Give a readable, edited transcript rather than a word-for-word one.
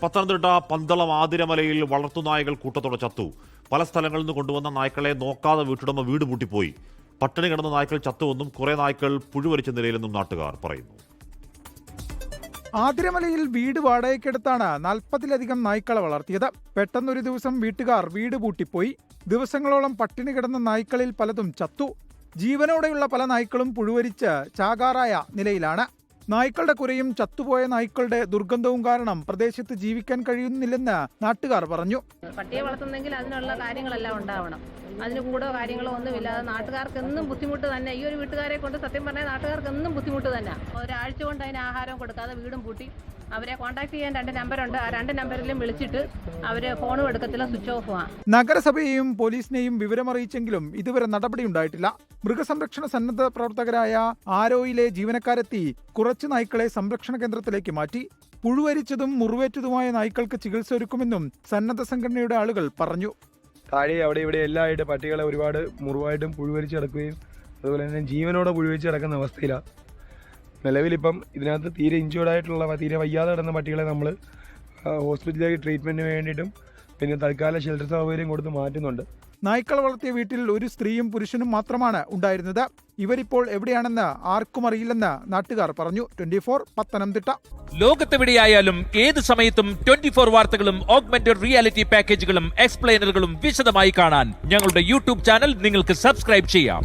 പത്തനംതിട്ട പന്തളം ആതിരമലയിൽ വളർത്തുനായകൾ കൂട്ടത്തോടെ ചത്തു. പല സ്ഥലങ്ങളിൽ നിന്ന് കൊണ്ടുവന്ന നായ്ക്കളെ നോക്കാതെ വീട്ടുടമ വീട് പൂട്ടിപ്പോയി. പട്ടിണി കിടന്ന നായ്ക്കൾ ചത്തുവെന്നും കുറെ നായ്ക്കൾ പുഴുവരിച്ച നിലയിലെന്നും നാട്ടുകാർ പറയുന്നു. ആതിരമലയിൽ വീട് വാടകയ്ക്കെടുത്താണ് 40-ലധികം നായ്ക്കളെ വളർത്തിയത്. പെട്ടെന്നൊരു ദിവസം വീട്ടുകാർ വീട് പൂട്ടിപ്പോയി. ദിവസങ്ങളോളം പട്ടിണി കിടന്ന നായ്ക്കളിൽ പലതും ചത്തു. ജീവനോടെയുള്ള പല നായ്ക്കളും പുഴുവരിച്ച് ചാകാറായ നിലയിലാണ്. നായ്ക്കളുടെ കുരയും ചത്തുപോയ നായ്ക്കളുടെ ദുർഗന്ധവും കാരണം പ്രദേശത്ത് ജീവിക്കാൻ കഴിയുന്നില്ലെന്ന് നാട്ടുകാർ പറഞ്ഞു. പട്ടിയെ വളർത്തുന്നെങ്കിൽ അതിനുള്ള കാര്യങ്ങളെല്ലാം ഉണ്ടാവണം. അതിന് കൂടെ കാര്യങ്ങളോ ഒന്നുമില്ലാതെ നാട്ടുകാർക്ക് എന്നും ബുദ്ധിമുട്ട് തന്നെ. ഈ ഒരു വീട്ടുകാരെ കൊണ്ട് സത്യം പറഞ്ഞാൽ നാട്ടുകാർക്ക് എന്നും ബുദ്ധിമുട്ട് തന്നെ. ഒരാഴ്ച കൊണ്ട് അതിന് ആഹാരം കൊടുക്കാതെ വീടും പൂട്ടി. അവരെ കോൺടാക്ട് ചെയ്യാൻ 2 നമ്പറുണ്ട്. ആ 2 നമ്പറിലും വിളിച്ചിട്ട് അവര് ഫോണും എടുക്കത്തില്ല, സ്വിച്ച് ഓഫുമാണ്. നഗരസഭയെയും പോലീസിനെയും വിവരമറിയിച്ചെങ്കിലും ഇതുവരെ നടപടിയുണ്ടായിട്ടില്ല. മൃഗസംരക്ഷണ സന്നദ്ധ പ്രവർത്തകരായ ആരോയിലെ ജീവനക്കാരെത്തി കുറച്ച് നായ്ക്കളെ സംരക്ഷണ കേന്ദ്രത്തിലേക്ക് മാറ്റി. പുഴുവരിച്ചതും മുറിവേറ്റതുമായ നായ്ക്കൾക്ക് ചികിത്സ ഒരുക്കുമെന്നും സന്നദ്ധ സംഘടനയുടെ ആളുകൾ പറഞ്ഞു. താഴെ അവിടെ ഇവിടെ എല്ലായിട്ട് പട്ടികളെ ഒരുപാട് മുറിവായിട്ടും പുഴുവരിച്ച് കിടക്കുകയും അതുപോലെ തന്നെ ജീവനോടെ പുഴുവരിച്ച് കിടക്കുന്ന അവസ്ഥയിലാണ്. നിലവിലിപ്പം ഇതിനകത്ത് തീരെ ഇഞ്ചേർഡായിട്ടുള്ള തീരെ വയ്യാതെ കിടന്ന പട്ടികളെ നമ്മൾ ഹോസ്പിറ്റലിലേക്ക് ട്രീറ്റ്മെൻറ്റിന് വേണ്ടിയിട്ടും പിന്നെ തൽക്കാല ഷെൽട്ടർ സൗകര്യം കൊടുത്ത് മാറ്റുന്നുണ്ട്. നായ്ക്കളെ വളർത്തിയ വീട്ടിൽ ഒരു സ്ത്രീയും പുരുഷനും മാത്രമാണ് ഉണ്ടായിരുന്നത്. ഇവരിപ്പോൾ എവിടെയാണെന്ന് ആർക്കും അറിയില്ലെന്ന് നാട്ടുകാർ പറഞ്ഞു. 24 പത്തനംതിട്ട. ലോകത്തെവിടെയായാലും ഏത് സമയത്തും 24 വാർത്തകളും ഓഗ്മെന്റഡ് റിയാലിറ്റി പാക്കേജുകളും എക്സ്പ്ലെയിനറുകളും വിശദമായി കാണാൻ ഞങ്ങളുടെ യൂട്യൂബ് ചാനൽ നിങ്ങൾക്ക് സബ്സ്ക്രൈബ് ചെയ്യാം.